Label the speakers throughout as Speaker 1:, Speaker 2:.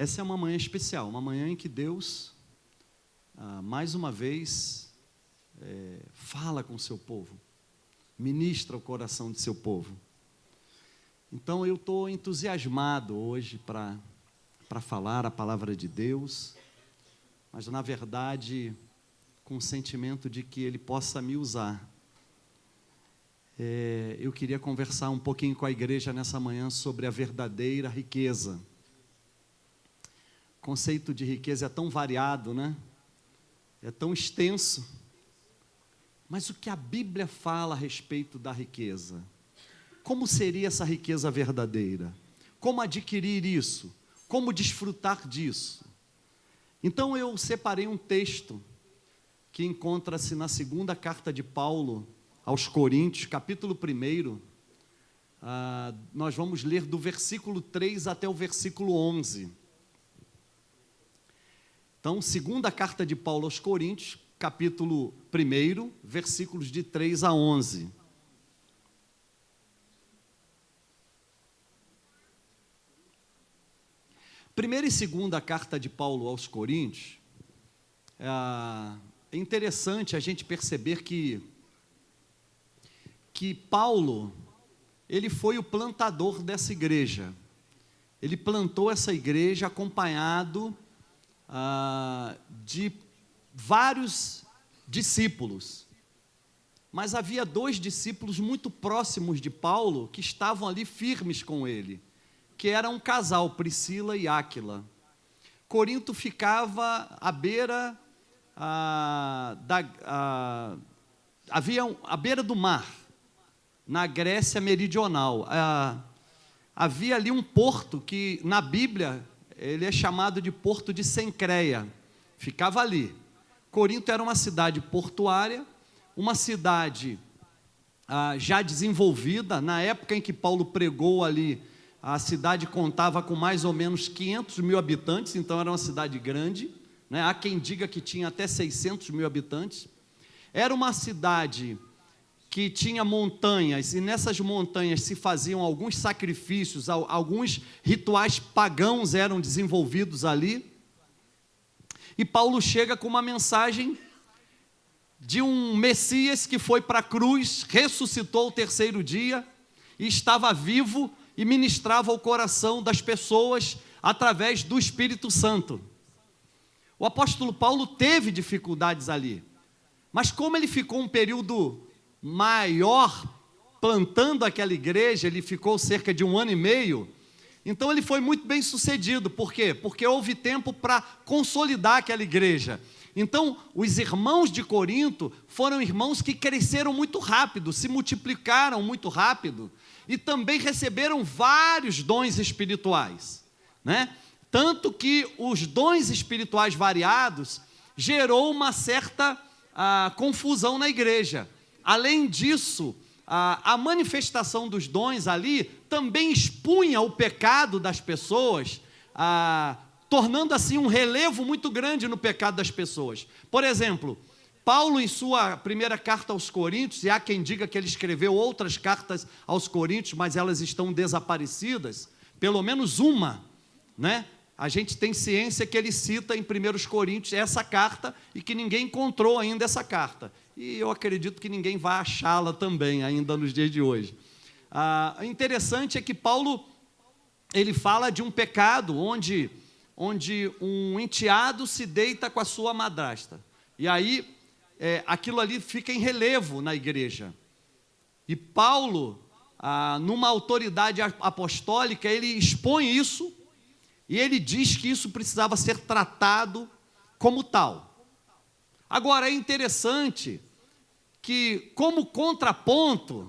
Speaker 1: Essa é uma manhã especial, uma manhã em que Deus, mais uma vez, fala com o seu povo, ministra o coração de seu povo. Então eu estou entusiasmado hoje para falar a palavra de Deus, mas na verdade com o sentimento de que Ele possa me usar. Eu queria conversar um pouquinho com a igreja nessa manhã sobre a verdadeira riqueza. O conceito de riqueza é tão variado, né? É tão extenso. Mas o que a Bíblia fala a respeito da riqueza? Como seria essa riqueza verdadeira? Como adquirir isso? Como desfrutar disso? Então eu separei um texto que encontra-se na segunda carta de Paulo aos Coríntios, capítulo 1. Nós vamos ler do versículo 3 até o versículo 11. Então, segunda carta de Paulo aos Coríntios, capítulo 1, versículos de 3 a 11. Primeira e segunda carta de Paulo aos Coríntios, é interessante a gente perceber que Paulo, ele foi o plantador dessa igreja. Ele plantou essa igreja acompanhado de vários discípulos. Mas havia 2 discípulos muito próximos de Paulo que estavam ali firmes com ele, que era um casal, Priscila e Áquila. Corinto ficava à beira à beira do mar, na Grécia meridional. Havia ali um porto que na Bíblia ele é chamado de Porto de Cencreia, ficava ali. Corinto era uma cidade portuária, uma cidade já desenvolvida. Na época em que Paulo pregou ali, a cidade contava com mais ou menos 500 mil habitantes, então era uma cidade grande, né? Há quem diga que tinha até 600 mil habitantes. Era uma cidade que tinha montanhas, e nessas montanhas se faziam alguns sacrifícios, alguns rituais pagãos eram desenvolvidos ali. E Paulo chega com uma mensagem de um Messias que foi para a cruz, ressuscitou ao 3º dia, e estava vivo e ministrava o coração das pessoas através do Espírito Santo. O apóstolo Paulo teve dificuldades ali, mas como ele ficou um período maior plantando aquela igreja, ele ficou cerca de 1 ano e meio, então ele foi muito bem sucedido. Por quê? Porque houve tempo para consolidar aquela igreja. Então os irmãos de Corinto foram irmãos que cresceram muito rápido, se multiplicaram muito rápido, e também receberam vários dons espirituais, né? Tanto que os dons espirituais variados gerou uma certa confusão na igreja. Além disso, a manifestação dos dons ali também expunha o pecado das pessoas, tornando assim um relevo muito grande no pecado das pessoas. Por exemplo, Paulo, em sua primeira carta aos Coríntios, e há quem diga que ele escreveu outras cartas aos Coríntios, mas elas estão desaparecidas, pelo menos uma, né? A gente tem ciência que ele cita em 1 Coríntios essa carta, e que ninguém encontrou ainda essa carta. E eu acredito que ninguém vai achá-la também, ainda nos dias de hoje. Interessante é que Paulo, ele fala de um pecado onde um enteado se deita com a sua madrasta. E aí, aquilo ali fica em relevo na igreja. E Paulo, numa autoridade apostólica, ele expõe isso, e ele diz que isso precisava ser tratado como tal. Agora, é interessante que, como contraponto,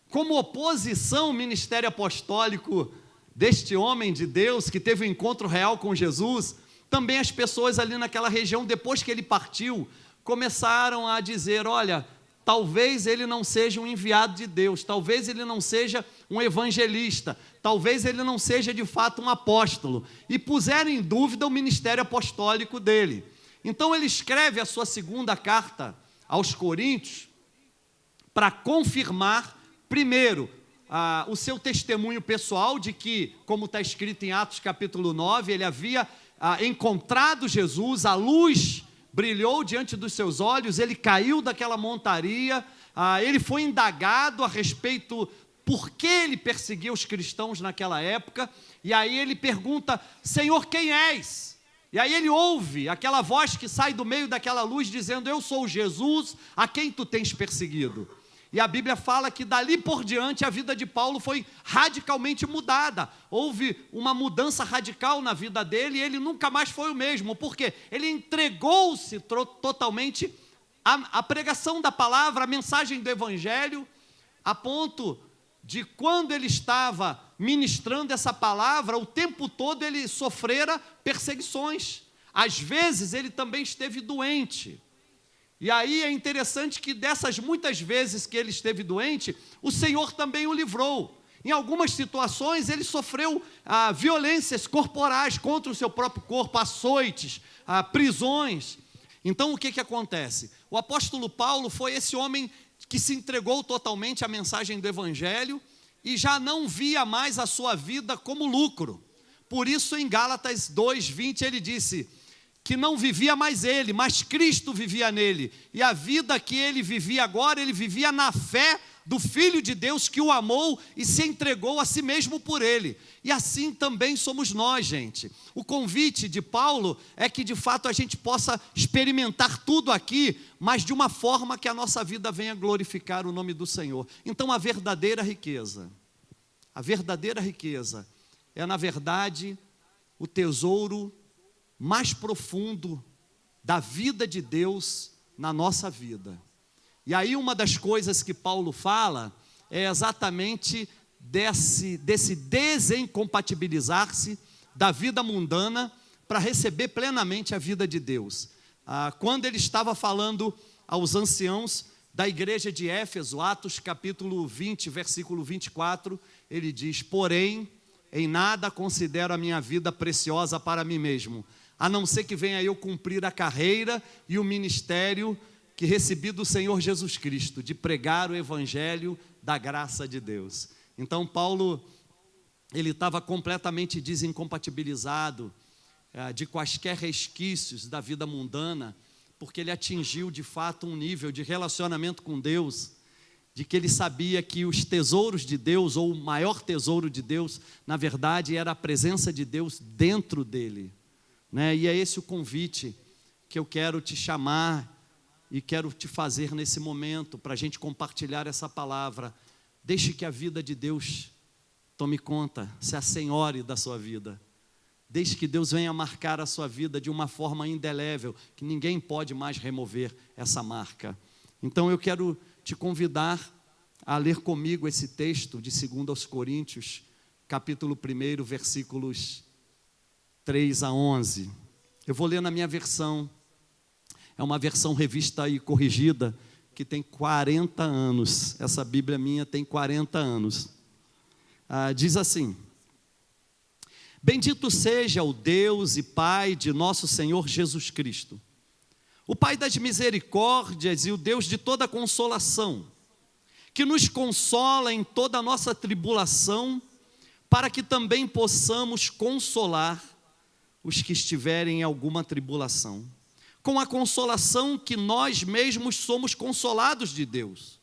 Speaker 1: como oposição ao ministério apostólico deste homem de Deus, que teve um encontro real com Jesus, também as pessoas ali naquela região, depois que ele partiu, começaram a dizer: olha, talvez ele não seja um enviado de Deus, talvez ele não seja um evangelista, talvez ele não seja de fato um apóstolo, e puseram em dúvida o ministério apostólico dele. Então ele escreve a sua segunda carta aos Coríntios para confirmar, primeiro, o seu testemunho pessoal de que, como está escrito em Atos capítulo 9, ele havia encontrado Jesus, a luz brilhou diante dos seus olhos, ele caiu daquela montaria, ele foi indagado a respeito por que ele perseguia os cristãos naquela época, e aí ele pergunta: Senhor, quem és? E aí ele ouve aquela voz que sai do meio daquela luz dizendo: eu sou Jesus a quem tu tens perseguido. E a Bíblia fala que dali por diante a vida de Paulo foi radicalmente mudada. Houve uma mudança radical na vida dele e ele nunca mais foi o mesmo. Por quê? Ele entregou-se totalmente à pregação da palavra, à mensagem do Evangelho, a ponto de, quando ele estava ministrando essa palavra, o tempo todo ele sofrera perseguições. Às vezes ele também esteve doente. E aí é interessante que dessas muitas vezes que ele esteve doente, o Senhor também o livrou. Em algumas situações ele sofreu violências corporais contra o seu próprio corpo, açoites, prisões. Então o que acontece? O apóstolo Paulo foi esse homem que se entregou totalmente à mensagem do Evangelho e já não via mais a sua vida como lucro. Por isso em Gálatas 2:20 ele disse que não vivia mais ele, mas Cristo vivia nele. E a vida que ele vivia agora, ele vivia na fé do Filho de Deus que o amou e se entregou a si mesmo por ele. E assim também somos nós, gente. O convite de Paulo é que de fato a gente possa experimentar tudo aqui, mas de uma forma que a nossa vida venha glorificar o nome do Senhor. Então a verdadeira riqueza é, na verdade, o tesouro mais profundo da vida de Deus na nossa vida. E aí uma das coisas que Paulo fala é exatamente desse desincompatibilizar-se da vida mundana para receber plenamente a vida de Deus. Quando ele estava falando aos anciãos da igreja de Éfeso, Atos capítulo 20, versículo 24, ele diz: porém, em nada considero a minha vida preciosa para mim mesmo, a não ser que venha eu cumprir a carreira e o ministério que recebi do Senhor Jesus Cristo, de pregar o Evangelho da graça de Deus. Então Paulo, ele estava completamente desincompatibilizado de quaisquer resquícios da vida mundana, porque ele atingiu de fato um nível de relacionamento com Deus, de que ele sabia que os tesouros de Deus, ou o maior tesouro de Deus, na verdade era a presença de Deus dentro dele. E é esse o convite que eu quero te chamar e quero te fazer nesse momento, para a gente compartilhar essa palavra. Deixe que a vida de Deus tome conta, se assenhore da sua vida. Deixe que Deus venha marcar a sua vida de uma forma indelével, que ninguém pode mais remover essa marca. Então eu quero te convidar a ler comigo esse texto de 2 Coríntios, capítulo 1, versículos 3 a 11. Eu vou ler na minha versão. É uma versão revista e corrigida, que tem 40 anos. Essa Bíblia minha tem 40 anos. Diz assim: bendito seja o Deus e Pai de nosso Senhor Jesus Cristo, o Pai das misericórdias e o Deus de toda consolação, que nos consola em toda a nossa tribulação, para que também possamos consolar os que estiverem em alguma tribulação, com a consolação que nós mesmos somos consolados de Deus.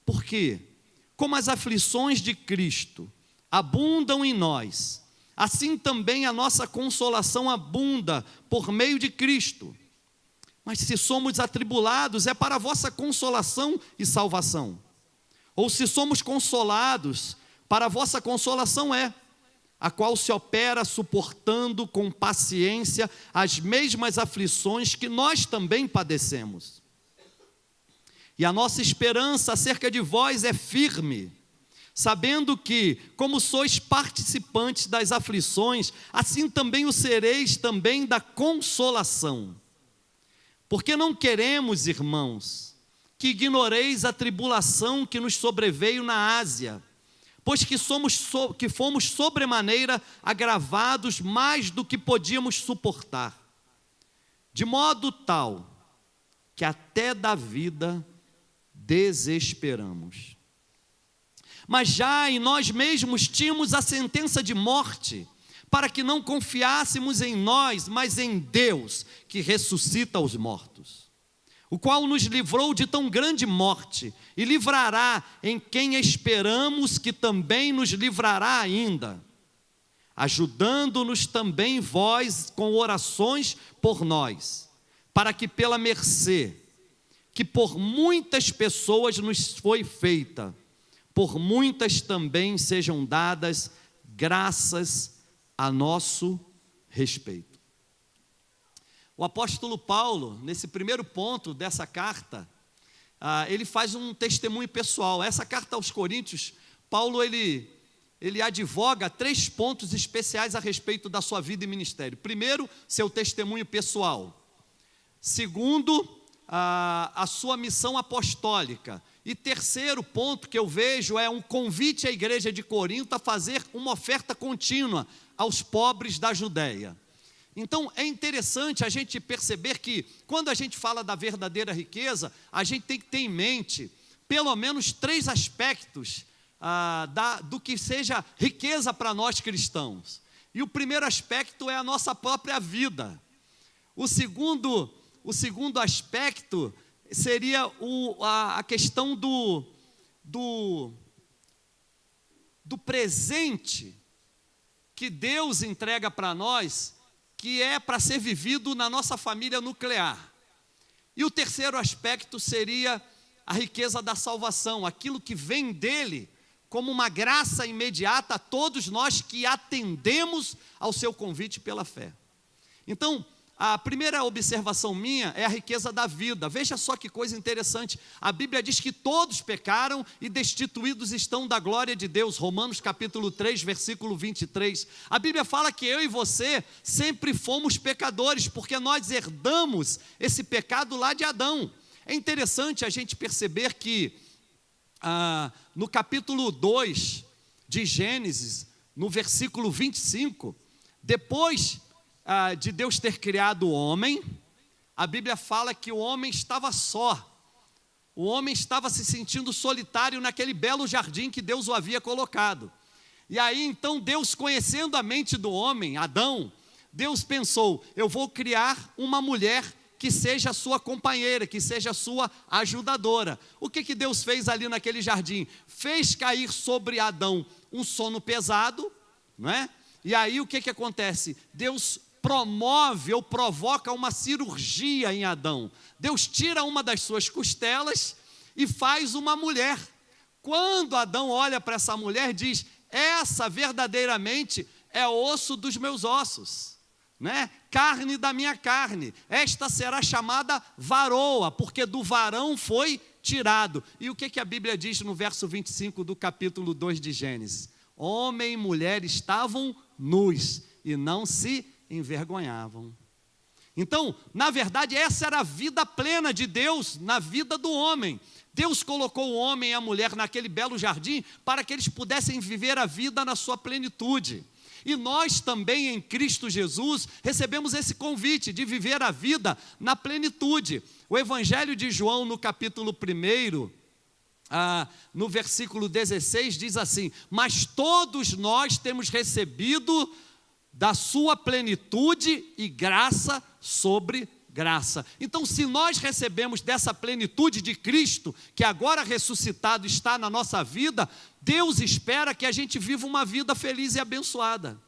Speaker 1: Porque, como as aflições de Cristo abundam em nós, assim também a nossa consolação abunda por meio de Cristo. Mas se somos atribulados, é para a vossa consolação e salvação. Ou se somos consolados, para a vossa consolação é, a qual se opera suportando com paciência as mesmas aflições que nós também padecemos. E a nossa esperança acerca de vós é firme, sabendo que, como sois participantes das aflições, assim também o sereis também da consolação. Porque não queremos, irmãos, que ignoreis a tribulação que nos sobreveio na Ásia, pois que fomos sobremaneira agravados mais do que podíamos suportar, de modo tal que até da vida desesperamos. Mas já em nós mesmos tínhamos a sentença de morte, para que não confiássemos em nós, mas em Deus, que ressuscita os mortos, o qual nos livrou de tão grande morte, e livrará em quem esperamos que também nos livrará ainda, ajudando-nos também vós com orações por nós, para que pela mercê, que por muitas pessoas nos foi feita, por muitas também sejam dadas graças a nosso respeito. O apóstolo Paulo, nesse primeiro ponto dessa carta, ele faz um testemunho pessoal. Essa carta aos Coríntios, Paulo ele advoga 3 pontos especiais a respeito da sua vida e ministério. Primeiro, seu testemunho pessoal. Segundo, a sua missão apostólica. E terceiro ponto que eu vejo é um convite à igreja de Corinto a fazer uma oferta contínua aos pobres da Judéia. Então é interessante a gente perceber que quando a gente fala da verdadeira riqueza, a gente tem que ter em mente pelo menos 3 aspectos do que seja riqueza para nós cristãos. E o primeiro aspecto é a nossa própria vida. O segundo aspecto seria a questão do presente que Deus entrega para nós, que é para ser vivido na nossa família nuclear. E o terceiro aspecto seria a riqueza da salvação, aquilo que vem dele como uma graça imediata a todos nós que atendemos ao seu convite pela fé. Então, a primeira observação minha é a riqueza da vida. Veja só que coisa interessante. A Bíblia diz que todos pecaram e destituídos estão da glória de Deus. Romanos capítulo 3, versículo 23. A Bíblia fala que eu e você sempre fomos pecadores, porque nós herdamos esse pecado lá de Adão. É interessante a gente perceber que no capítulo 2 de Gênesis, no versículo 25, depois de Deus ter criado o homem, a Bíblia fala que o homem estava só. O homem estava se sentindo solitário naquele belo jardim que Deus o havia colocado. E aí então Deus, conhecendo a mente do homem, Adão, Deus pensou: eu vou criar uma mulher que seja a sua companheira, que seja a sua ajudadora. O que Deus fez ali naquele jardim? Fez cair sobre Adão um sono pesado, não é? E aí o que acontece? Deus promove ou provoca uma cirurgia em Adão. Deus tira uma das suas costelas e faz uma mulher. Quando Adão olha para essa mulher, diz: essa verdadeiramente é osso dos meus ossos, né? Carne da minha carne. Esta será chamada varoa, porque do varão foi tirado. E o que a Bíblia diz no verso 25 do capítulo 2 de Gênesis? Homem e mulher estavam nus e não se envergonhavam. Então, na verdade, essa era a vida plena de Deus na vida do homem. Deus colocou o homem e a mulher naquele belo jardim para que eles pudessem viver a vida na sua plenitude. E nós também, em Cristo Jesus, recebemos esse convite de viver a vida na plenitude. O Evangelho de João, no capítulo 1, no versículo 16, diz assim: mas todos nós temos recebido da sua plenitude e graça sobre graça. Então, se nós recebemos dessa plenitude de Cristo, que agora ressuscitado está na nossa vida, Deus espera que a gente viva uma vida feliz e abençoada.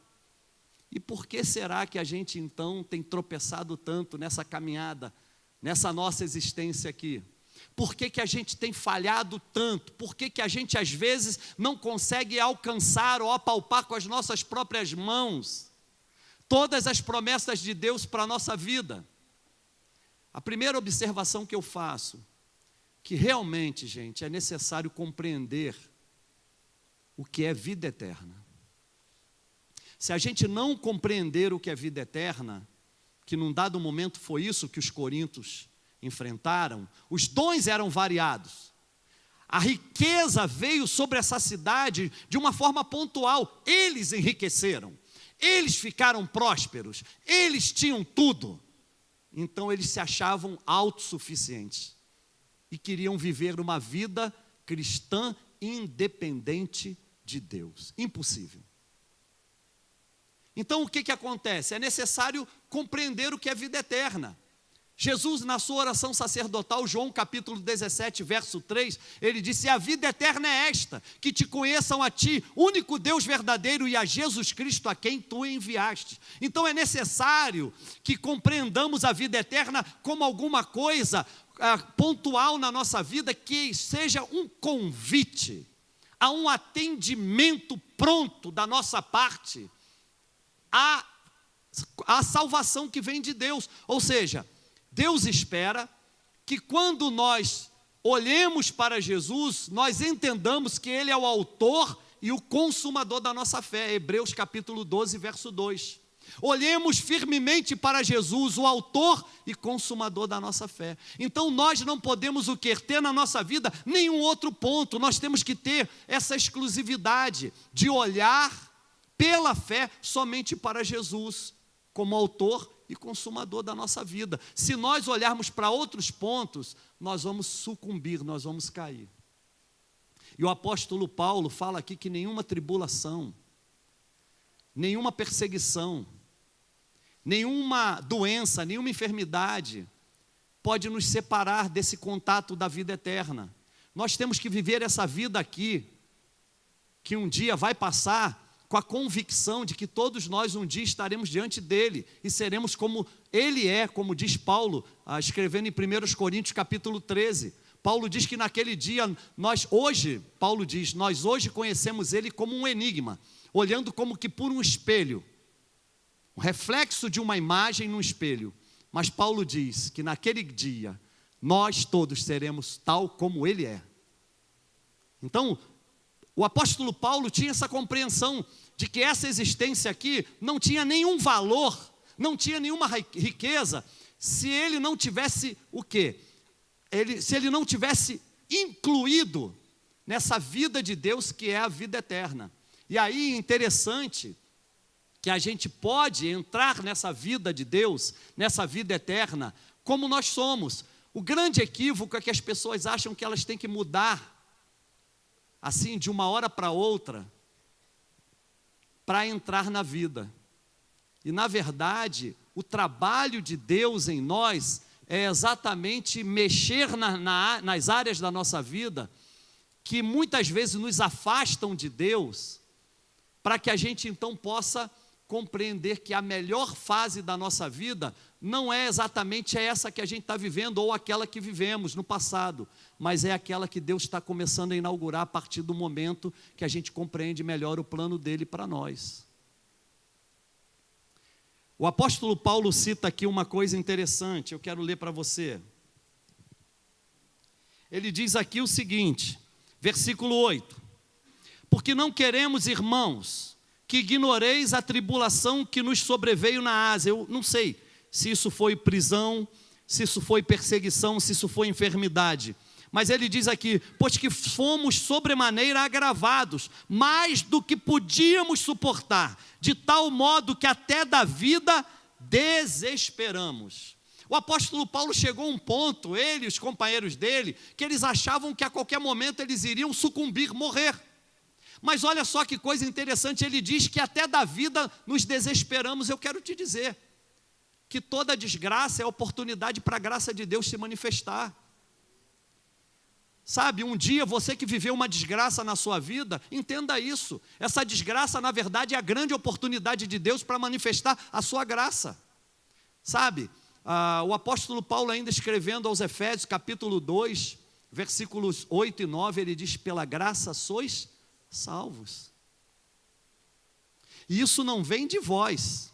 Speaker 1: E por que será que a gente então tem tropeçado tanto nessa caminhada, nessa nossa existência aqui? Por que a gente tem falhado tanto? Por que a gente às vezes não consegue alcançar ou apalpar com as nossas próprias mãos todas as promessas de Deus para a nossa vida? A primeira observação que eu faço, que realmente, gente, é necessário compreender o que é vida eterna. Se a gente não compreender o que é vida eterna, que num dado momento foi isso que os coríntios enfrentaram, os dons eram variados. A riqueza veio sobre essa cidade de uma forma pontual. Eles enriqueceram. Eles ficaram prósperos, eles tinham tudo. Então eles se achavam autossuficientes e queriam viver uma vida cristã independente de Deus. Impossível. Então, o que acontece? É necessário compreender o que é vida eterna. Jesus, na sua oração sacerdotal, João capítulo 17, verso 3, ele disse: a vida eterna é esta, que te conheçam a ti, único Deus verdadeiro, e a Jesus Cristo, a quem tu enviaste. Então é necessário que compreendamos a vida eterna como alguma coisa pontual na nossa vida, que seja um convite a um atendimento pronto da nossa parte à salvação que vem de Deus. Ou seja, Deus espera que quando nós olhemos para Jesus, nós entendamos que Ele é o autor e o consumador da nossa fé. Hebreus capítulo 12, verso 2. Olhemos firmemente para Jesus, o autor e consumador da nossa fé. Então nós não podemos o quê? Ter na nossa vida nenhum outro ponto. Nós temos que ter essa exclusividade de olhar pela fé somente para Jesus, como autor e consumador da nossa vida. Se nós olharmos para outros pontos, nós vamos sucumbir, nós vamos cair. E o apóstolo Paulo fala aqui que nenhuma tribulação, nenhuma perseguição, nenhuma doença, nenhuma enfermidade pode nos separar desse contato da vida eterna. Nós temos que viver essa vida aqui, que um dia vai passar, com a convicção de que todos nós um dia estaremos diante dele e seremos como ele é, como diz Paulo, escrevendo em 1 Coríntios capítulo 13. Paulo diz que naquele dia, nós hoje conhecemos ele como um enigma, olhando como que por um espelho, um reflexo de uma imagem num espelho. Mas Paulo diz que naquele dia, nós todos seremos tal como ele é. Então, o apóstolo Paulo tinha essa compreensão de que essa existência aqui não tinha nenhum valor, não tinha nenhuma riqueza, se ele não tivesse o quê? Se ele não tivesse incluído nessa vida de Deus que é a vida eterna. E aí, interessante que a gente pode entrar nessa vida de Deus, nessa vida eterna, como nós somos. O grande equívoco é que as pessoas acham que elas têm que mudar assim, de uma hora para outra, para entrar na vida. E, na verdade, o trabalho de Deus em nós é exatamente mexer nas áreas da nossa vida que muitas vezes nos afastam de Deus, para que a gente então possa compreender que a melhor fase da nossa vida não é exatamente essa que a gente está vivendo ou aquela que vivemos no passado, mas é aquela que Deus está começando a inaugurar a partir do momento que a gente compreende melhor o plano dele para nós. O apóstolo Paulo cita aqui uma coisa interessante, eu quero ler para você. Ele diz aqui o seguinte, versículo 8: porque não queremos, irmãos, que ignoreis a tribulação que nos sobreveio na Ásia. Eu não sei se isso foi prisão, se isso foi perseguição, se isso foi enfermidade. Mas ele diz aqui, pois que fomos sobremaneira agravados, mais do que podíamos suportar, de tal modo que até da vida desesperamos. O apóstolo Paulo chegou a um ponto, ele e os companheiros dele, que eles achavam que a qualquer momento eles iriam sucumbir, morrer. Mas olha só que coisa interessante, ele diz que até da vida nos desesperamos. Eu quero te dizer que toda desgraça é oportunidade para a graça de Deus se manifestar. Sabe, um dia você que viveu uma desgraça na sua vida, entenda isso. Essa desgraça, na verdade, é a grande oportunidade de Deus para manifestar a sua graça. Sabe, o apóstolo Paulo, ainda escrevendo aos Efésios, capítulo 2, versículos 8 e 9, ele diz, pela graça sois salvos. E isso não vem de vós,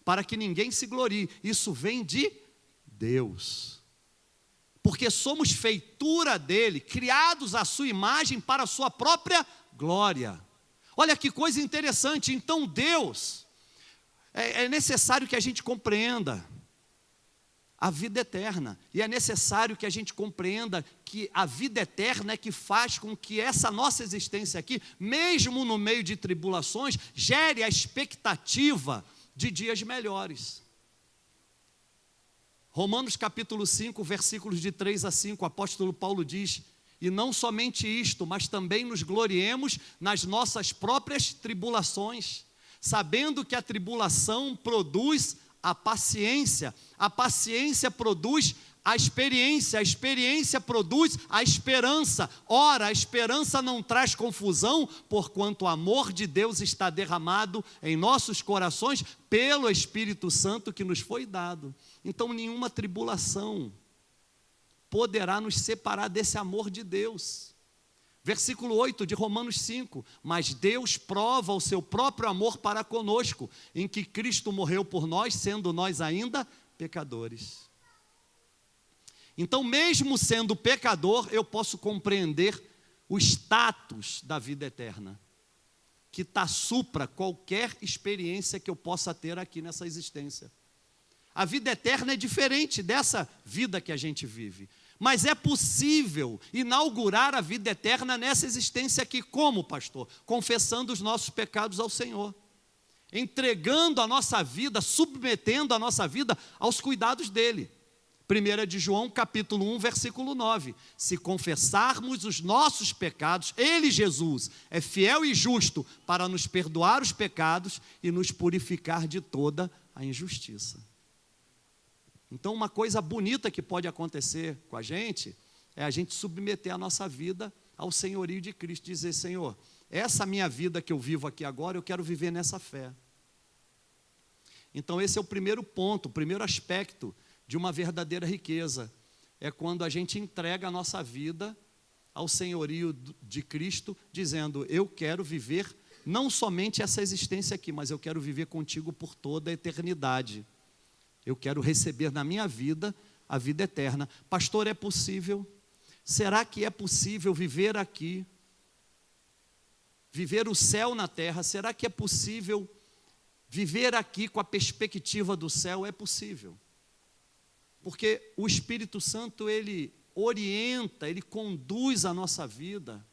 Speaker 1: para que ninguém se glorie. Isso vem de Deus. Porque somos feitura dele, criados à sua imagem para a sua própria glória. Olha que coisa interessante. Então Deus, é necessário que a gente compreenda a vida eterna. E é necessário que a gente compreenda que a vida eterna é que faz com que essa nossa existência aqui, mesmo no meio de tribulações, gere a expectativa de dias melhores. Romanos capítulo 5, versículos de 3 a 5, o apóstolo Paulo diz E não somente isto, mas também nos gloriemos nas nossas próprias tribulações, sabendo que a tribulação produz a paciência produz a experiência produz a esperança. Ora, a esperança não traz confusão, porquanto o amor de Deus está derramado em nossos corações pelo Espírito Santo que nos foi dado. Então, nenhuma tribulação poderá nos separar desse amor de Deus. Versículo 8 de Romanos 5, mas Deus prova o seu próprio amor para conosco, em que Cristo morreu por nós, sendo nós ainda pecadores. Então, mesmo sendo pecador, eu posso compreender o status da vida eterna, que está supra qualquer experiência que eu possa ter aqui nessa existência. A vida eterna é diferente dessa vida que a gente vive. Mas é possível inaugurar a vida eterna nessa existência aqui. Como, pastor? Confessando os nossos pecados ao Senhor. Entregando a nossa vida, submetendo a nossa vida aos cuidados dEle. 1 de João, capítulo 1, versículo 9. Se confessarmos os nossos pecados, Ele, Jesus, é fiel e justo para nos perdoar os pecados e nos purificar de toda a injustiça. Então, uma coisa bonita que pode acontecer com a gente é a gente submeter a nossa vida ao senhorio de Cristo, dizer: Senhor, essa minha vida que eu vivo aqui agora, eu quero viver nessa fé. Então, esse é o primeiro ponto, o primeiro aspecto de uma verdadeira riqueza, é quando a gente entrega a nossa vida ao senhorio de Cristo, dizendo: eu quero viver não somente essa existência aqui, mas eu quero viver contigo por toda a eternidade. Eu quero receber na minha vida a vida eterna. Pastor, é possível? Será que é possível viver aqui? Viver o céu na terra? Será que é possível viver aqui com a perspectiva do céu? É possível. Porque o Espírito Santo, ele orienta, ele conduz a nossa vida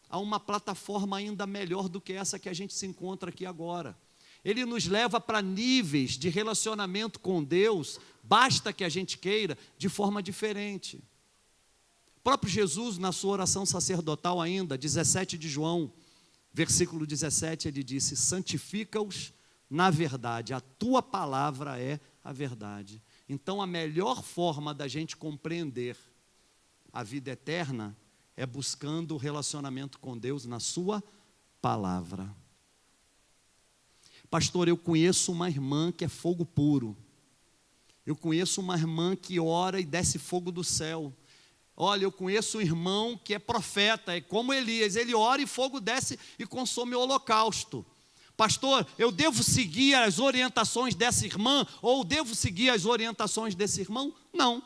Speaker 1: a uma plataforma ainda melhor do que essa que a gente se encontra aqui agora. Ele nos leva para níveis de relacionamento com Deus, basta que a gente queira, de forma diferente. O próprio Jesus, na sua oração sacerdotal ainda, 17 de João, versículo 17, ele disse: santifica-os na verdade, a tua palavra é a verdade. Então, a melhor forma da gente compreender a vida eterna é buscando o relacionamento com Deus na sua palavra. Pastor, eu conheço uma irmã que é fogo puro. Eu conheço uma irmã que ora e desce fogo do céu. Olha, eu conheço um irmão que é profeta, é como Elias, ele ora e fogo desce e consome o holocausto. Pastor, eu devo seguir as orientações dessa irmã ou devo seguir as orientações desse irmão? Não.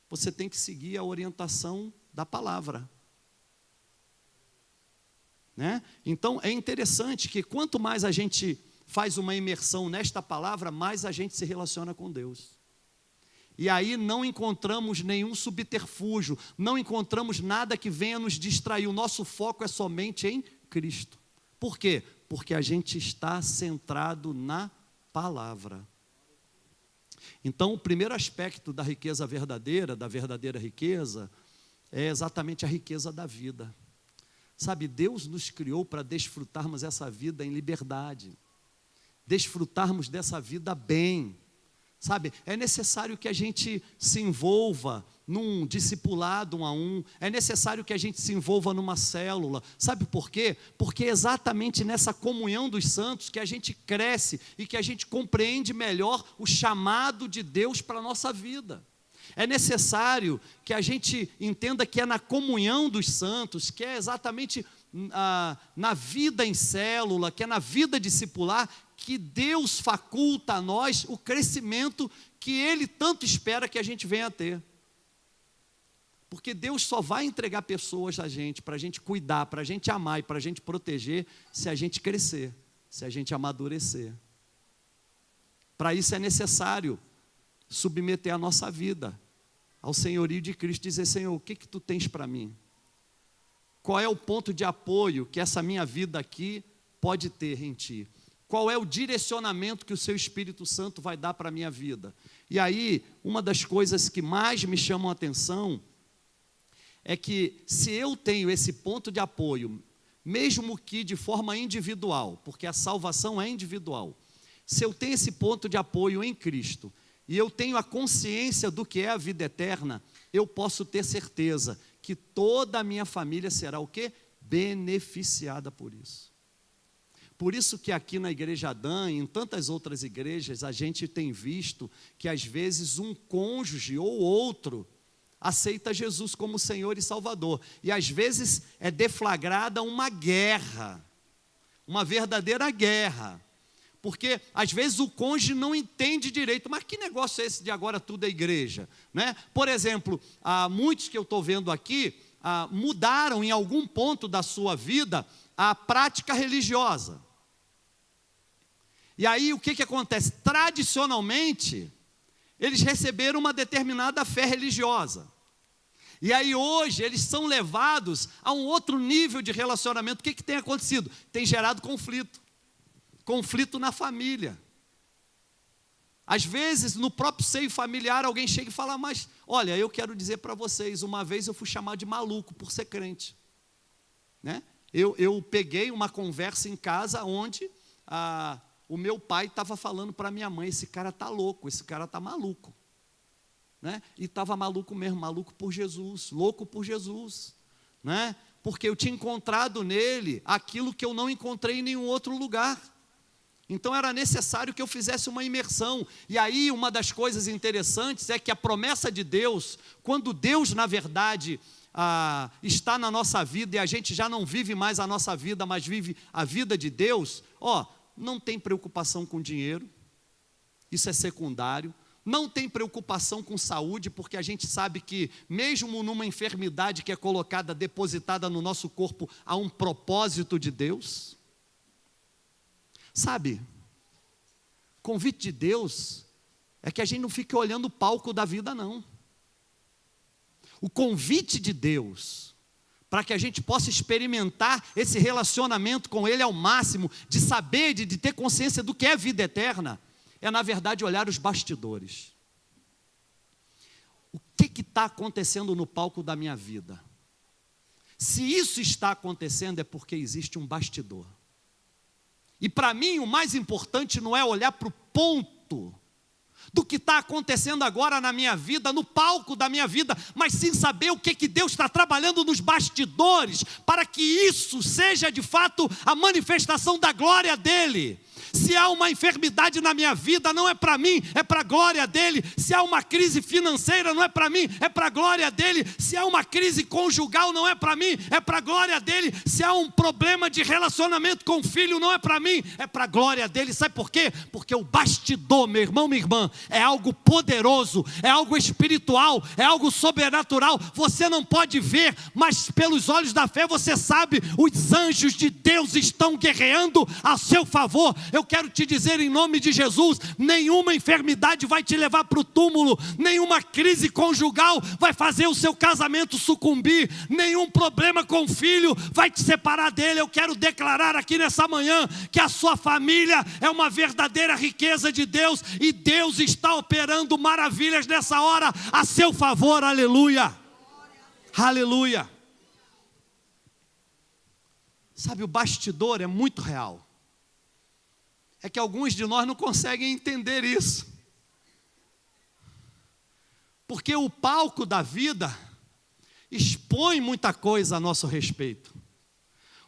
Speaker 1: Você tem que seguir a orientação da palavra. Né? Então, é interessante que quanto mais a gente faz uma imersão nesta palavra, mais a gente se relaciona com Deus. E aí não encontramos nenhum subterfúgio, não encontramos nada que venha nos distrair. O nosso foco é somente em Cristo. Por quê? Porque a gente está centrado na palavra. Então, o primeiro aspecto da riqueza verdadeira, da verdadeira riqueza, é exatamente a riqueza da vida. Sabe, Deus nos criou para desfrutarmos essa vida em liberdade, desfrutarmos dessa vida bem. Sabe, é necessário que a gente se envolva num discipulado 1 a 1, é necessário que a gente se envolva numa célula. Sabe por quê? Porque é exatamente nessa comunhão dos santos que a gente cresce e que a gente compreende melhor o chamado de Deus para a nossa vida. É necessário que a gente entenda que é na comunhão dos santos, que é exatamente na vida em célula, que é na vida discipular, que Deus faculta a nós o crescimento que Ele tanto espera que a gente venha a ter. Porque Deus só vai entregar pessoas a gente, para a gente cuidar, para a gente amar e para a gente proteger, se a gente crescer, se a gente amadurecer. Para isso é necessário submeter a nossa vida ao senhorio de Cristo, dizer: Senhor, o que tu tens para mim? Qual é o ponto de apoio que essa minha vida aqui pode ter em Ti? Qual é o direcionamento que o Seu Espírito Santo vai dar para a minha vida? E aí, uma das coisas que mais me chamam a atenção é que se eu tenho esse ponto de apoio, mesmo que de forma individual, porque a salvação é individual, se eu tenho esse ponto de apoio em Cristo, e eu tenho a consciência do que é a vida eterna, eu posso ter certeza que toda a minha família será o quê? Beneficiada por isso. Por isso que aqui na Igreja Adã e em tantas outras igrejas, a gente tem visto que às vezes um cônjuge ou outro aceita Jesus como Senhor e Salvador. E às vezes é deflagrada uma guerra, uma verdadeira guerra. Porque às vezes o cônjuge não entende direito, mas que negócio é esse de agora tudo é igreja? Né? Por exemplo, muitos que eu estou vendo aqui mudaram em algum ponto da sua vida a prática religiosa. E aí o que acontece? Tradicionalmente, eles receberam uma determinada fé religiosa. E aí hoje eles são levados a um outro nível de relacionamento. O que tem acontecido? Tem gerado conflito. Conflito na família. Às vezes no próprio seio familiar alguém chega e fala, mas olha, eu quero dizer para vocês, uma vez eu fui chamado de maluco por ser crente. Né? Eu peguei uma conversa em casa onde o meu pai estava falando para minha mãe, esse cara está louco, esse cara está maluco. Né? E estava maluco mesmo, maluco por Jesus, louco por Jesus, né? Porque eu tinha encontrado nele aquilo que eu não encontrei em nenhum outro lugar. Então era necessário que eu fizesse uma imersão. E aí uma das coisas interessantes é que a promessa de Deus, quando Deus na verdade está na nossa vida e a gente já não vive mais a nossa vida, mas vive a vida de Deus, não tem preocupação com dinheiro, isso é secundário. Não tem preocupação com saúde, porque a gente sabe que mesmo numa enfermidade que é colocada, depositada no nosso corpo, há um propósito de Deus. Sabe, convite de Deus é que a gente não fique olhando o palco da vida, não. O convite de Deus, para que a gente possa experimentar esse relacionamento com Ele ao máximo, de saber, de ter consciência do que é vida eterna, é na verdade olhar os bastidores. O que está acontecendo no palco da minha vida? Se isso está acontecendo é porque existe um bastidor. E para mim o mais importante não é olhar para o ponto do que está acontecendo agora na minha vida, no palco da minha vida, mas sim saber o que Deus está trabalhando nos bastidores, para que isso seja de fato a manifestação da glória dEle. Se há uma enfermidade na minha vida, não é para mim, é para a glória dEle. Se há uma crise financeira, não é para mim, é para a glória dEle. Se há uma crise conjugal, não é para mim, é para a glória dEle. Se há um problema de relacionamento com o filho, não é para mim, é para a glória dEle. Sabe por quê? Porque o bastidor, meu irmão, minha irmã, é algo poderoso, é algo espiritual, é algo sobrenatural. Você não pode ver, mas pelos olhos da fé você sabe, os anjos de Deus estão guerreando a seu favor. Eu quero te dizer em nome de Jesus, nenhuma enfermidade vai te levar para o túmulo, nenhuma crise conjugal vai fazer o seu casamento sucumbir, nenhum problema com o filho vai te separar dele. Eu quero declarar aqui nessa manhã que a sua família é uma verdadeira riqueza de Deus e Deus está operando maravilhas nessa hora a seu favor, aleluia, aleluia. Sabe, o bastidor é muito real. É que alguns de nós não conseguem entender isso. Porque o palco da vida expõe muita coisa a nosso respeito.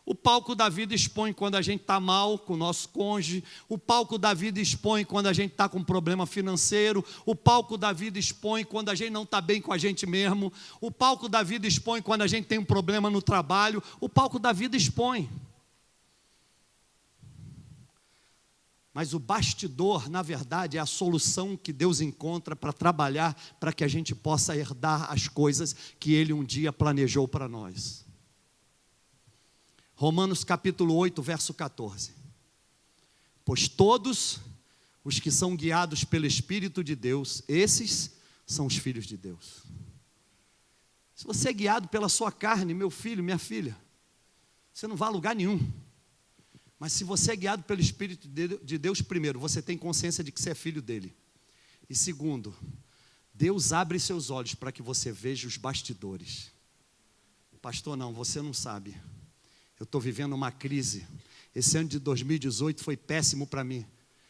Speaker 1: O palco da vida expõe quando a gente está mal com o nosso cônjuge. O palco da vida expõe quando a gente está com problema financeiro. O palco da vida expõe quando a gente não está bem com a gente mesmo. O palco da vida expõe quando a gente tem um problema no trabalho. O palco da vida expõe. Mas o bastidor, na verdade, é a solução que Deus encontra para trabalhar, para que a gente possa herdar as coisas que Ele um dia planejou para nós. Romanos capítulo 8, verso 14. Pois todos os que são guiados pelo Espírito de Deus, esses são os filhos de Deus. Se você é guiado pela sua carne, meu filho, minha filha, você não vai a lugar nenhum. Mas se você é guiado pelo Espírito de Deus, primeiro, você tem consciência de que você é filho dele. E segundo, Deus abre seus olhos para que você veja os bastidores. Pastor, não, você não sabe. Eu estou vivendo uma crise. Esse ano de 2018 foi péssimo para mim.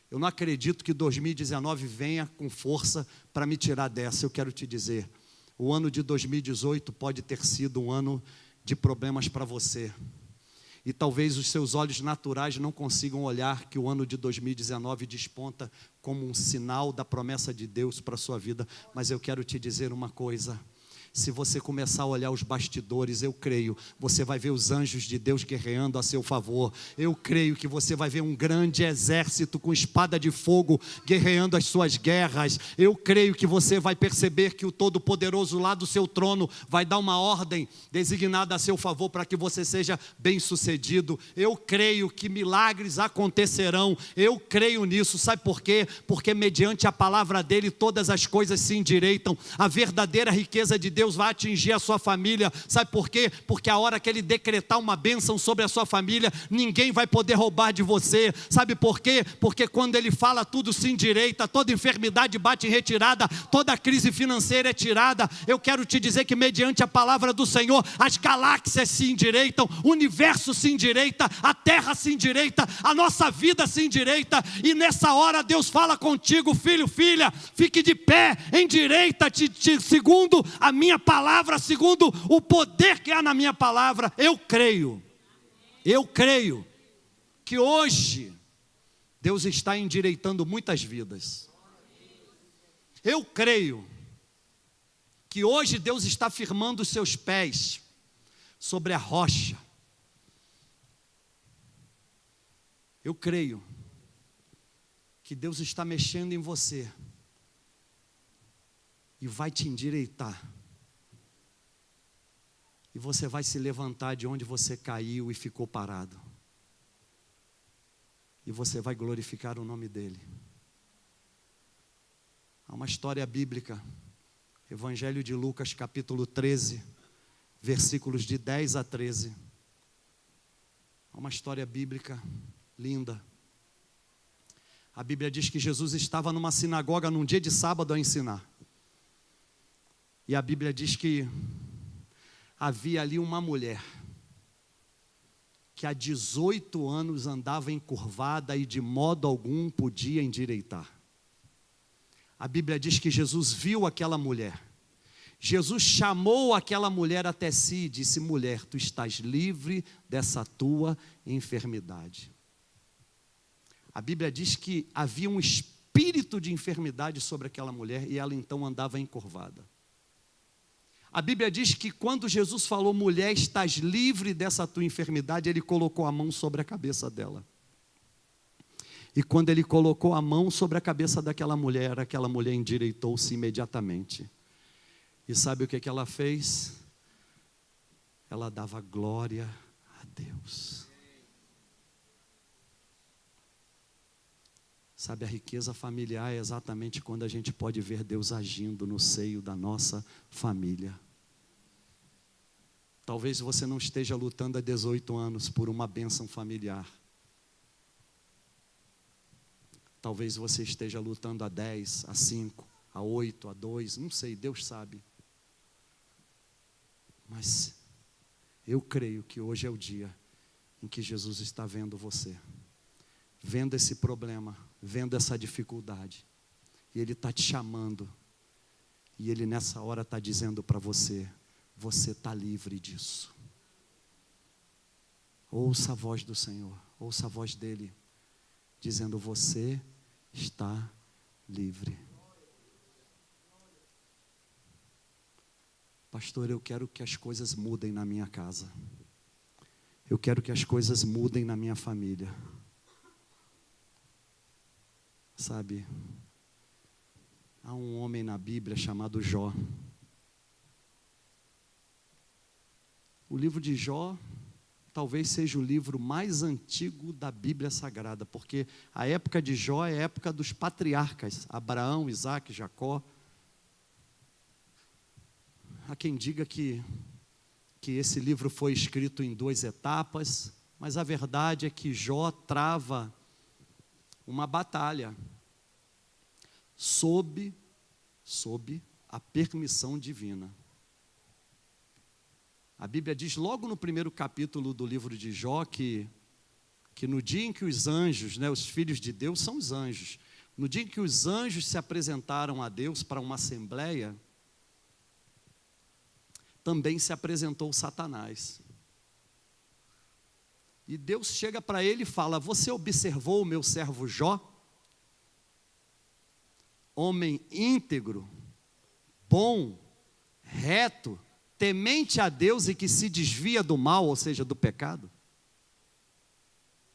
Speaker 1: Eu não acredito que 2019 venha com força para me tirar dessa. Eu quero te dizer, o ano de 2018 pode ter sido um ano de problemas para você. E talvez os seus olhos naturais não consigam olhar que o ano de 2019 desponta como um sinal da promessa de Deus para a sua vida. Mas eu quero te dizer uma coisa. Se você começar a olhar os bastidores, eu creio, você vai ver os anjos de Deus guerreando a seu favor. Eu creio que você vai ver um grande exército com espada de fogo guerreando as suas guerras. Eu creio que você vai perceber que o Todo-Poderoso lá do seu trono vai dar uma ordem designada a seu favor para que você seja bem-sucedido. Eu creio que milagres acontecerão. Eu creio nisso. Sabe por quê? Porque mediante a palavra dele todas as coisas se endireitam. A verdadeira riqueza de Deus vai atingir a sua família. Sabe por quê? Porque a hora que Ele decretar uma bênção sobre a sua família, ninguém vai poder roubar de você. Sabe por quê? Porque quando Ele fala, tudo se endireita, toda enfermidade bate em retirada, toda crise financeira é tirada. Eu quero te dizer que mediante a palavra do Senhor, as galáxias se endireitam, o universo se endireita, a terra se endireita, a nossa vida se endireita, e nessa hora Deus fala contigo, filho, filha, fique de pé, endireita-te segundo a minha palavra, segundo o poder que há na minha palavra. Eu creio que hoje Deus está endireitando muitas vidas. Eu creio que hoje Deus está firmando os seus pés sobre a rocha. Eu creio que Deus está mexendo em você e vai te endireitar. E você vai se levantar de onde você caiu e ficou parado. E você vai glorificar o nome dEle. Há uma história bíblica, Evangelho de Lucas, capítulo 13, versículos de 10 a 13. Há uma história bíblica linda. A Bíblia diz que Jesus estava numa sinagoga num dia de sábado a ensinar. E a Bíblia diz que havia ali uma mulher que há 18 anos andava encurvada e de modo algum podia endireitar. A Bíblia diz que Jesus viu aquela mulher. Jesus chamou aquela mulher até si e disse: mulher, tu estás livre dessa tua enfermidade. A Bíblia diz que havia um espírito de enfermidade sobre aquela mulher e ela então andava encurvada. A Bíblia diz que quando Jesus falou, mulher, estás livre dessa tua enfermidade, Ele colocou a mão sobre a cabeça dela. E quando Ele colocou a mão sobre a cabeça daquela mulher endireitou-se imediatamente. E sabe o que ela fez? Ela dava glória a Deus. Sabe, a riqueza familiar é exatamente quando a gente pode ver Deus agindo no seio da nossa família. Talvez você não esteja lutando há 18 anos por uma bênção familiar. Talvez você esteja lutando há 10, há 5, há 8, há 2, não sei, Deus sabe. Mas eu creio que hoje é o dia em que Jesus está vendo você, vendo esse problema, vendo essa dificuldade, e Ele está te chamando, e Ele nessa hora está dizendo para você: você está livre disso. Ouça a voz do Senhor, ouça a voz dEle, dizendo: você está livre. Pastor, eu quero que as coisas mudem na minha casa. Eu quero que as coisas mudem na minha família. Sabe, há um homem na Bíblia chamado Jó. O livro de Jó talvez seja o livro mais antigo da Bíblia Sagrada, porque a época de Jó é a época dos patriarcas, Abraão, Isaque, Jacó. Há quem diga que esse livro foi escrito em 2 etapas, mas a verdade é que Jó trava uma batalha sob a permissão divina. A Bíblia diz logo no primeiro capítulo do livro de Jó que no dia em que os anjos, né, os filhos de Deus são os anjos, no dia em que os anjos se apresentaram a Deus para uma assembleia, também se apresentou Satanás. E Deus chega para ele e fala: você observou o meu servo Jó? Homem íntegro, bom, reto, temente a Deus e que se desvia do mal, ou seja, do pecado?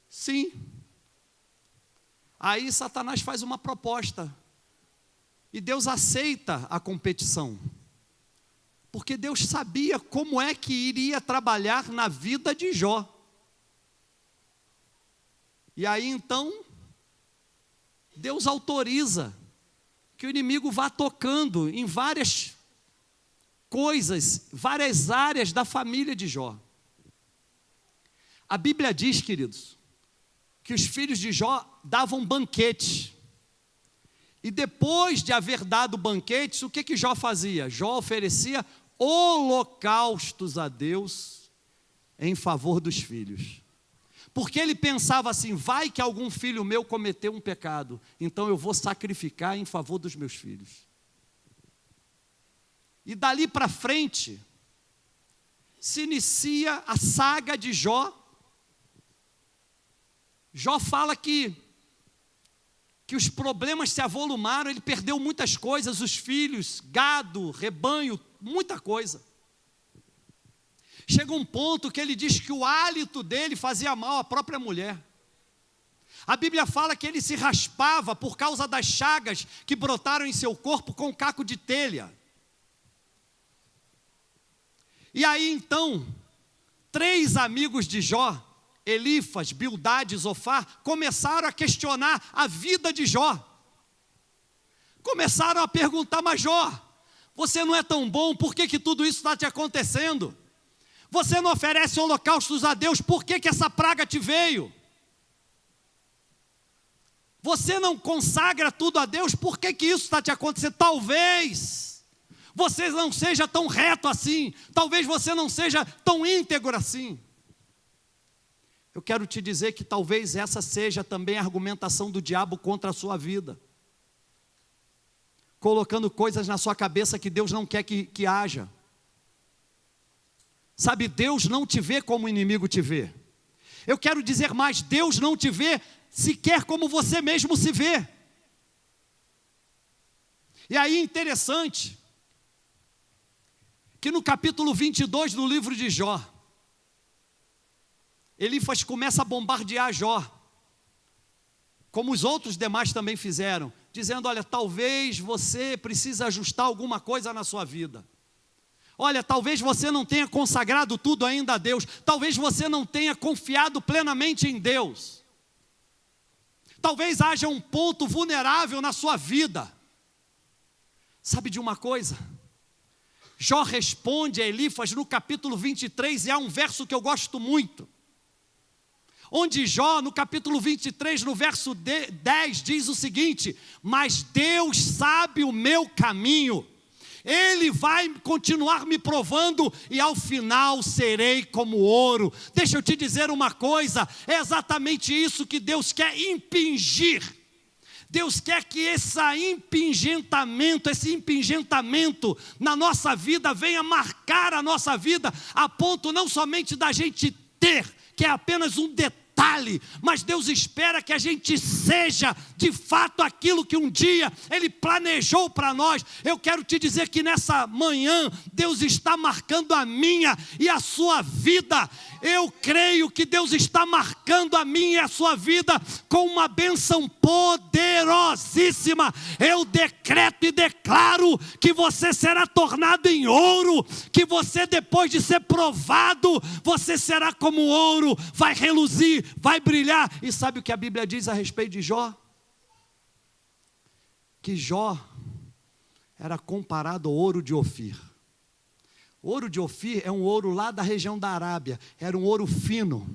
Speaker 1: Sim. Aí Satanás faz uma proposta, e Deus aceita a competição, porque Deus sabia como é que iria trabalhar na vida de Jó. E aí então, Deus autoriza que o inimigo vá tocando em várias coisas, várias áreas da família de Jó. A Bíblia diz, queridos, que os filhos de Jó davam banquete. E depois de haver dado banquetes, o que Jó fazia? Jó oferecia holocaustos a Deus em favor dos filhos. Porque ele pensava assim: vai que algum filho meu cometeu um pecado, então eu vou sacrificar em favor dos meus filhos. E dali para frente, se inicia a saga de Jó. Jó fala que os problemas se avolumaram, ele perdeu muitas coisas, os filhos, gado, rebanho, muita coisa. Chega um ponto que ele diz que o hálito dele fazia mal à própria mulher. A Bíblia fala que ele se raspava por causa das chagas que brotaram em seu corpo com caco de telha. E aí então, 3 amigos de Jó, Elifas, Bildade e Zofar, começaram a questionar a vida de Jó. Começaram a perguntar: mas Jó, você não é tão bom, por que tudo isso está te acontecendo? Você não oferece holocaustos a Deus, por que essa praga te veio? Você não consagra tudo a Deus, por que isso está te acontecendo? Talvez você não seja tão reto assim, talvez você não seja tão íntegro assim. Eu quero te dizer que talvez essa seja também a argumentação do diabo contra a sua vida, colocando coisas na sua cabeça que Deus não quer que haja. Sabe, Deus não te vê como o inimigo te vê. Eu quero dizer mais: Deus não te vê sequer como você mesmo se vê. E aí interessante, que no capítulo 22 do livro de Jó, Elifas começa a bombardear Jó, como os outros demais também fizeram, dizendo: olha, talvez você precise ajustar alguma coisa na sua vida. Olha, talvez você não tenha consagrado tudo ainda a Deus. Talvez você não tenha confiado plenamente em Deus. Talvez haja um ponto vulnerável na sua vida. Sabe de uma coisa? Jó responde a Elifas no capítulo 23, e há um verso que eu gosto muito. Onde Jó, no capítulo 23, no verso 10, diz o seguinte: mas Deus sabe o meu caminho. Ele vai continuar me provando e ao final serei como ouro. Deixa eu te dizer uma coisa, é exatamente isso que Deus quer impingir. Deus quer que esse impingentamento na nossa vida venha marcar a nossa vida, a ponto não somente da gente ter, que é apenas um detalhe, mas Deus espera que a gente seja de fato aquilo que um dia Ele planejou para nós. Eu quero te dizer que nessa manhã Deus está marcando a minha e a sua vida. Eu creio que Deus está marcando a minha e a sua vida com uma bênção poderosíssima. Eu decreto e declaro que você será tornado em ouro, que você, depois de ser provado, você será como ouro, vai reluzir, vai brilhar. E sabe o que a Bíblia diz a respeito de Jó? Que Jó era comparado ao ouro de Ofir. O ouro de Ofir é um ouro lá da região da Arábia, era um ouro fino,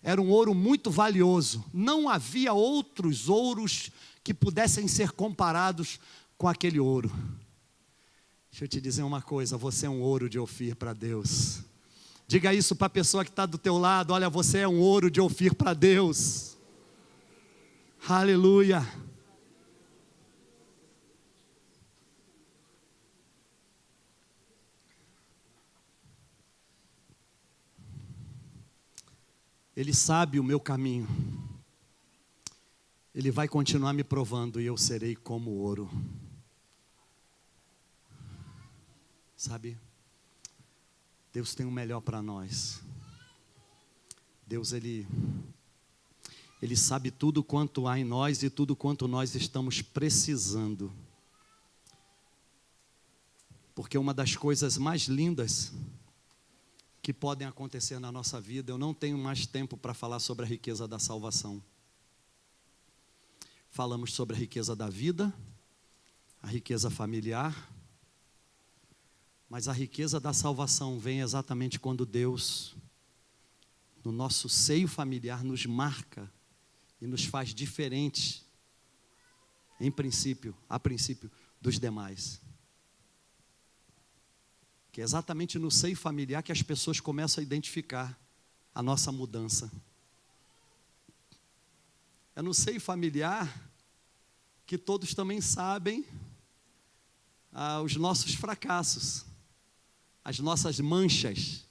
Speaker 1: era um ouro muito valioso. Não havia outros ouros que pudessem ser comparados com aquele ouro. Deixa eu te dizer uma coisa: você é um ouro de Ofir para Deus. Diga isso para a pessoa que está do teu lado: olha, você é um ouro de Ofir para Deus. Aleluia. Ele sabe o meu caminho. Ele vai continuar me provando e eu serei como ouro. Sabe? Deus tem o melhor para nós. Deus, Ele sabe tudo quanto há em nós e tudo quanto nós estamos precisando. Porque uma das coisas mais lindas que podem acontecer na nossa vida, eu não tenho mais tempo para falar sobre a riqueza da salvação. Falamos sobre a riqueza da vida, a riqueza familiar, mas a riqueza da salvação vem exatamente quando Deus, no nosso seio familiar, nos marca e nos faz diferentes, a princípio, dos demais. Que é exatamente no seio familiar que as pessoas começam a identificar a nossa mudança. É no seio familiar que todos também sabem os nossos fracassos, as nossas manchas,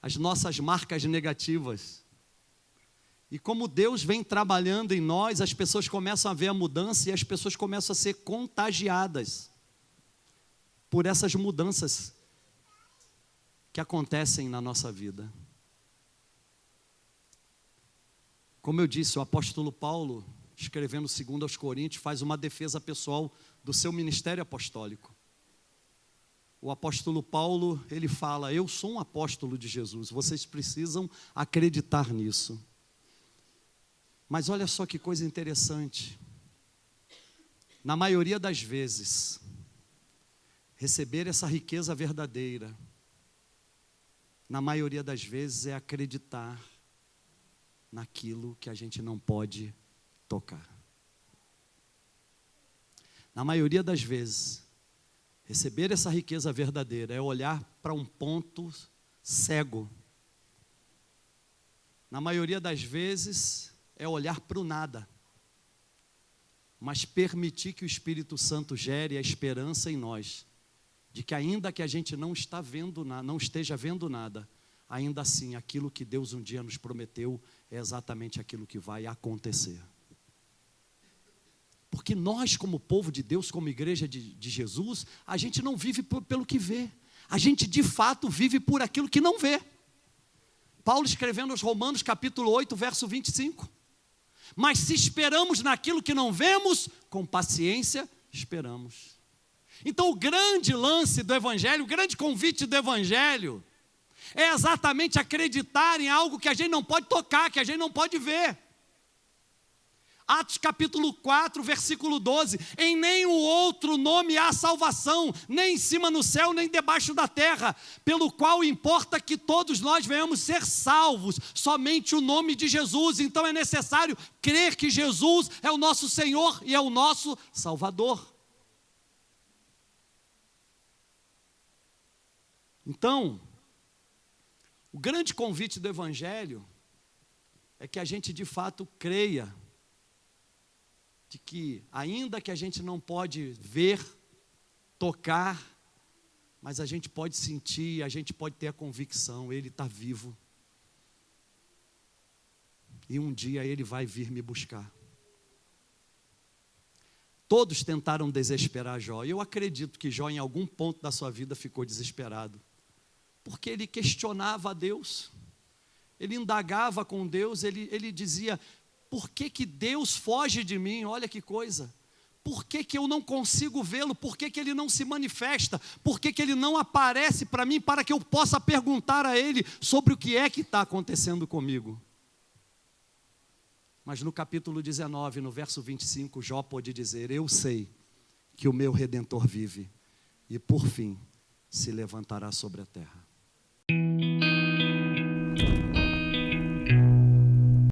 Speaker 1: as nossas marcas negativas. E como Deus vem trabalhando em nós, as pessoas começam a ver a mudança e as pessoas começam a ser contagiadas por essas mudanças que acontecem na nossa vida. Como eu disse, o apóstolo Paulo, escrevendo 2 aos Coríntios, faz uma defesa pessoal do seu ministério apostólico. O apóstolo Paulo, ele fala: eu sou um apóstolo de Jesus, vocês precisam acreditar nisso. Mas olha só que coisa interessante. Na maioria das vezes, receber essa riqueza verdadeira, na maioria das vezes é acreditar naquilo que a gente não pode tocar. Na maioria das vezes, receber essa riqueza verdadeira é olhar para um ponto cego. Na maioria das vezes, é olhar para o nada. Mas permitir que o Espírito Santo gere a esperança em nós, de que ainda que a gente não esteja vendo nada, ainda assim aquilo que Deus um dia nos prometeu é exatamente aquilo que vai acontecer. Porque nós, como povo de Deus, como igreja de Jesus, a gente não vive pelo que vê, a gente de fato vive por aquilo que não vê. Paulo escrevendo aos Romanos capítulo 8, verso 25. Mas se esperamos naquilo que não vemos, com paciência esperamos. Então o grande lance do Evangelho, o grande convite do Evangelho, é exatamente acreditar em algo que a gente não pode tocar, que a gente não pode ver. Atos capítulo 4, versículo 12: em nenhum outro nome há salvação, nem em cima no céu, nem debaixo da terra, pelo qual importa que todos nós venhamos ser salvos, somente o nome de Jesus. Então é necessário crer que Jesus é o nosso Senhor e é o nosso Salvador. Então, o grande convite do Evangelho é que a gente de fato creia de que, ainda que a gente não pode ver, tocar, mas a gente pode sentir, a gente pode ter a convicção: Ele está vivo. E um dia Ele vai vir me buscar. Todos tentaram desesperar Jó. Eu acredito que Jó, em algum ponto da sua vida, ficou desesperado. Porque ele questionava a Deus, ele indagava com Deus, ele dizia: por que Deus foge de mim? Olha que coisa. Por que eu não consigo vê-lo? Por que Ele não se manifesta? Por que Ele não aparece para mim, para que eu possa perguntar a Ele sobre o que é que está acontecendo comigo? Mas no capítulo 19, no verso 25, Jó pôde dizer: eu sei que o meu Redentor vive, e por fim se levantará sobre a terra.